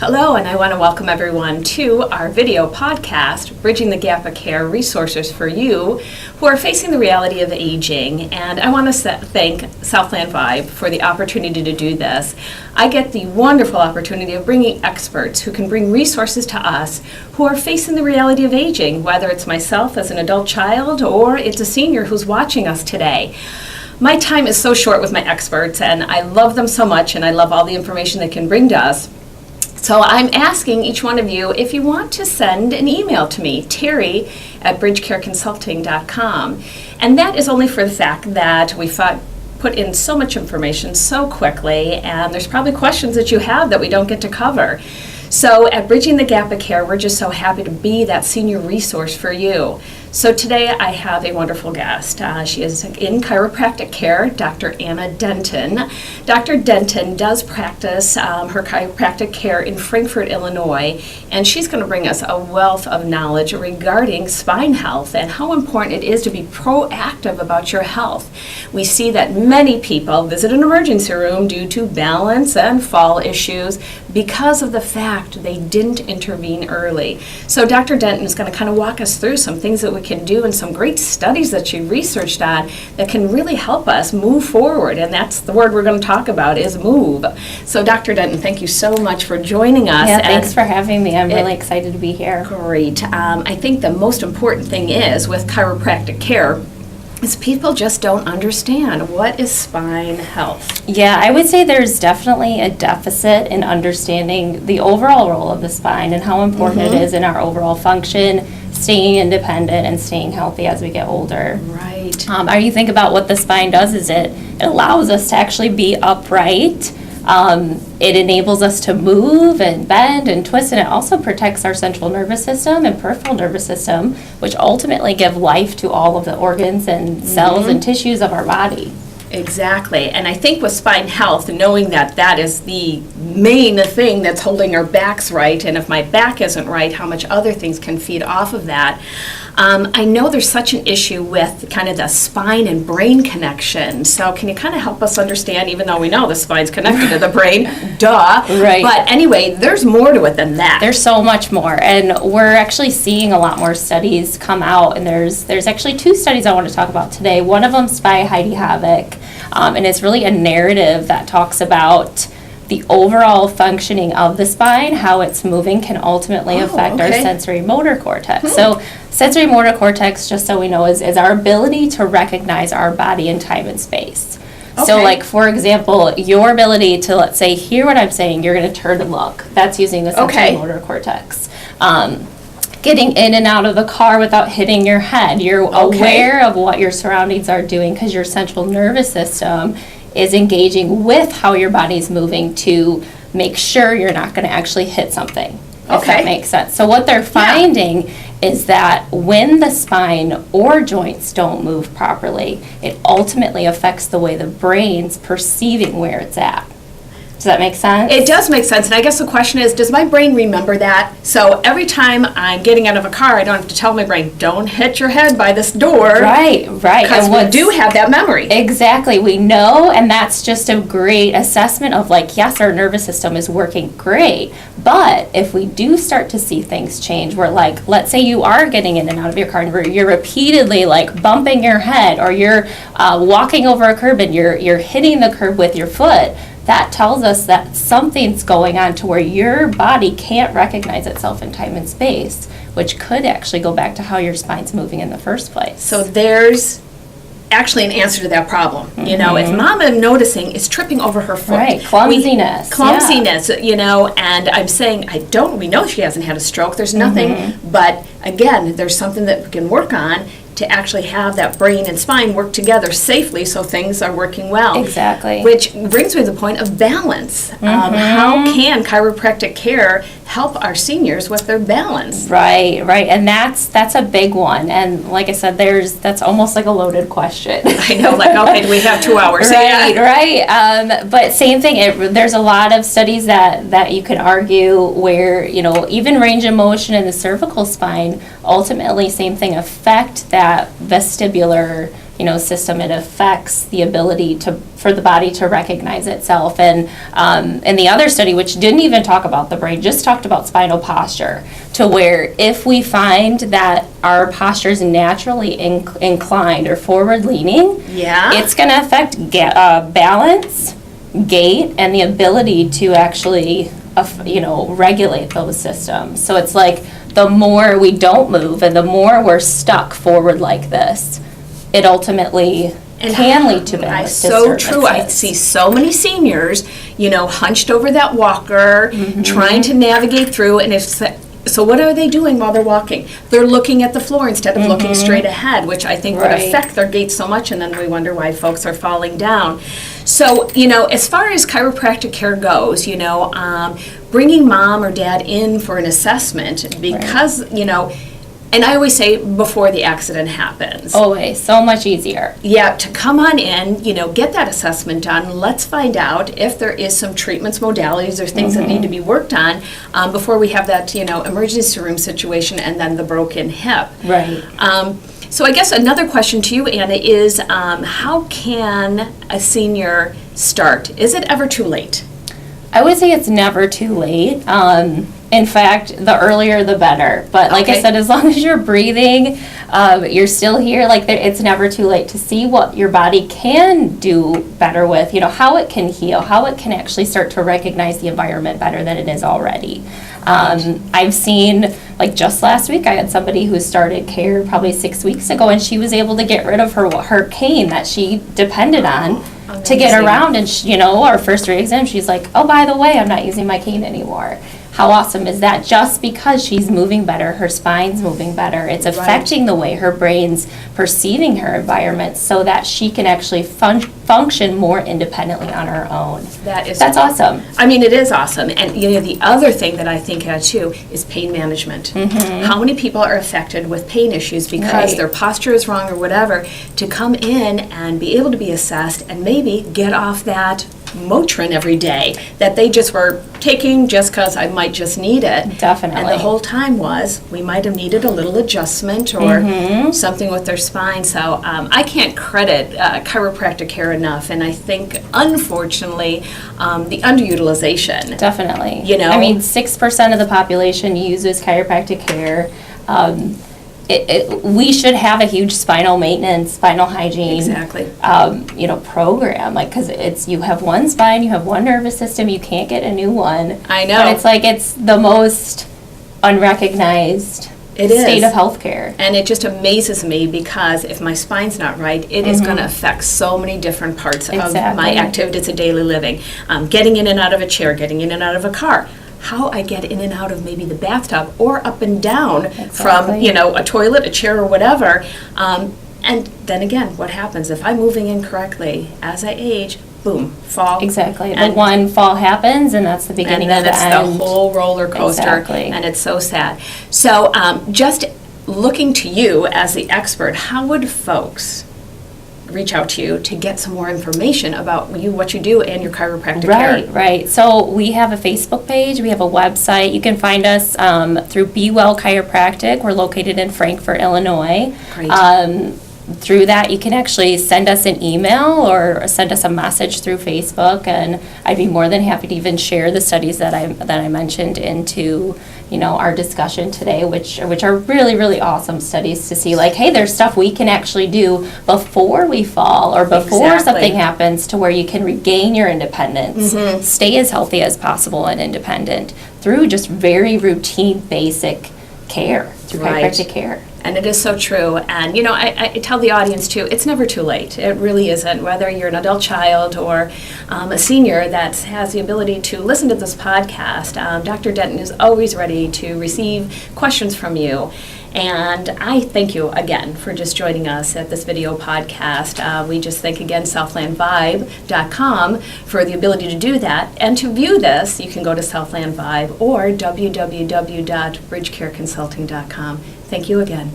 Hello, and I want to welcome everyone to our video podcast, Bridging the Gap of Care, Resources for You who are facing the reality of aging. And I want to thank Southland Vibe for the opportunity to do this. I get the wonderful opportunity of bringing experts who can bring resources to us who are facing the reality of aging, whether it's myself as an adult child or it's a senior who's watching us today. My time is so short with my experts, and I love them so much, and I love all the information they can bring to us. So I'm asking each one of you if you want to send an email to me, terry@bridgecareconsulting.com. And that is only for the fact that we put in so much information so quickly, and there's probably questions that you have that we don't get to cover. So at Bridging the Gap of Care, we're just so happy to be that senior resource for you. So today I have a wonderful guest. She is in chiropractic care, Dr. Anna Denton. Dr. Denton does practice her chiropractic care in Frankfort, Illinois, and she's going to bring us a wealth of knowledge regarding spine health and how important it is to be proactive about your health. We see that many people visit an emergency room due to balance and fall issues because of the fact they didn't intervene early. So Dr. Denton is going to kind of walk us through some things that we can do and some great studies that she researched on that can really help us move forward, and that's the word we're going to talk about is move. So Dr. Denton, thank you so much for joining us. Yeah, thanks for having me. I'm really excited to be here. Great. I think the most important thing is with chiropractic care is people just don't understand what is spine health. Yeah, I would say there's definitely a deficit in understanding the overall role of the spine and how important it is in our overall function, staying independent and staying healthy as we get older. Right. You think about what the spine does is it allows us to actually be upright. It enables us to move and bend and twist, and it also protects our central nervous system and peripheral nervous system, which ultimately give life to all of the organs and cells and tissues of our body. Exactly. And I think with spine health, knowing that that is the main thing that's holding our backs right, and if my back isn't right, how much other things can feed off of that. I know there's such an issue with kind of the spine and brain connection. So can you kind of help us understand, even though we know the spine's connected to the brain, duh. Right. But anyway, there's more to it than that. There's so much more, and we're actually seeing a lot more studies come out, and there's actually two studies I want to talk about today. One of them's by Heidi Havoc, and it's really a narrative that talks about the overall functioning of the spine, how it's moving can ultimately affect our sensory motor cortex. So sensory motor cortex, just so we know, is our ability to recognize our body in time and space. So like, for example, your ability to, let's say, hear what I'm saying, you're going to turn and look. That's using the sensory motor cortex. Getting in and out of the car without hitting your head. You're aware of what your surroundings are doing because your central nervous system is engaging with how your body's moving to make sure you're not going to actually hit something, if that makes sense. So what they're finding is that when the spine or joints don't move properly, it ultimately affects the way the brain's perceiving where it's at. Does that make sense? It does make sense, and I guess the question is, does my brain remember that? So every time I'm getting out of a car, I don't have to tell my brain, don't hit your head by this door. Right. Because we do have that memory. Exactly, we know, and that's just a great assessment of like, yes, our nervous system is working great, but if we do start to see things change, where like, let's say you are getting in and out of your car, and you're repeatedly like bumping your head, or you're walking over a curb and you're hitting the curb with your foot, that tells us that something's going on to where your body can't recognize itself in time and space, which could actually go back to how your spine's moving in the first place. So there's actually an answer to that problem. You know, if mom I'm noticing is tripping over her foot. Right, clumsiness. You know, and I'm saying, we know she hasn't had a stroke, there's nothing, but again, there's something that we can work on to actually have that brain and spine work together safely so things are working well. Exactly. Which brings me to the point of balance. How can chiropractic care help our seniors with their balance? Right, and that's a big one. And like I said, that's almost like a loaded question. I know, like, okay, do we have 2 hours? Right. But same thing, there's a lot of studies that you can argue where, you know, even range of motion in the cervical spine, ultimately, same thing, affect that vestibular system. It affects the ability for the body to recognize itself. And in the other study, which didn't even talk about the brain, just talked about spinal posture, to where if we find that our posture is naturally inclined or forward leaning, it's going to affect balance, gait, and the ability to actually regulate those systems. So it's like the more we don't move and the more we're stuck forward like this, it ultimately can lead to balance so true. I see so many seniors, hunched over that walker, trying to navigate through, and so what are they doing while they're walking? They're looking at the floor instead of looking straight ahead, which I think would affect their gait so much, and then we wonder why folks are falling down. So, as far as chiropractic care goes, bringing mom or dad in for an assessment because, and I always say before the accident happens. Always, so much easier. Yeah, to come on in, get that assessment done. Let's find out if there is some treatments, modalities, or things that need to be worked on before we have that, emergency room situation and then the broken hip. Right. So I guess another question to you, Anna, is how can a senior start? Is it ever too late? I would say it's never too late. In fact, the earlier the better. But like I said, as long as you're breathing, you're still here, it's never too late to see what your body can do better with, how it can heal, how it can actually start to recognize the environment better than it is already. I've seen, just last week, I had somebody who started care probably 6 weeks ago, and she was able to get rid of her cane that she depended on to get around. And, our first re-exam, she's like, oh, by the way, I'm not using my cane anymore. How awesome is that? Just because she's moving better, her spine's moving better. It's affecting the way her brain's perceiving her environment so that she can actually function more independently on her own. That's awesome. I mean, it is awesome. And, the other thing that I think too is pain management. How many people are affected with pain issues because their posture is wrong or whatever, to come in and be able to be assessed and maybe get off that Motrin every day that they just were taking just because I might just need it. Definitely. And the whole time we might have needed a little adjustment or something with their spine. So I can't credit chiropractic care enough. And I think, unfortunately, the underutilization. Definitely. 6% of the population uses chiropractic care. We should have a huge spinal maintenance, spinal hygiene, program. Because you have one spine, you have one nervous system, you can't get a new one. I know. But it's the most unrecognized state of healthcare. And it just amazes me because if my spine's not right, it is going to affect so many different parts of my activities of daily living. Getting in and out of a chair, getting in and out of a car. How I get in and out of maybe the bathtub or up and down from, a toilet, a chair, or whatever. And then again, what happens if I'm moving incorrectly as I age? Boom, fall. Exactly. And one fall happens, and that's the beginning of the end. And then it's the whole roller coaster, and it's so sad. So just looking to you as the expert, how would folks reach out to you to get some more information about what you do and your chiropractic care? Right. So we have a Facebook page. We have a website. You can find us through Be Well Chiropractic. We're located in Frankfort, Illinois. Great. Through that, you can actually send us an email or send us a message through Facebook, and I'd be more than happy to even share the studies that I mentioned into our discussion today, which are really, really awesome studies to see, hey, there's stuff we can actually do before we fall or before something happens to where you can regain your independence, stay as healthy as possible and independent through just very routine, basic care, through chiropractic care. And it is so true. And, I tell the audience, too, it's never too late. It really isn't. Whether you're an adult child or a senior that has the ability to listen to this podcast, Dr. Denton is always ready to receive questions from you. And I thank you again for just joining us at this video podcast. We just thank again southlandvibe.com for the ability to do that. And to view this, you can go to Southland Vibe or www.bridgecareconsulting.com. Thank you again.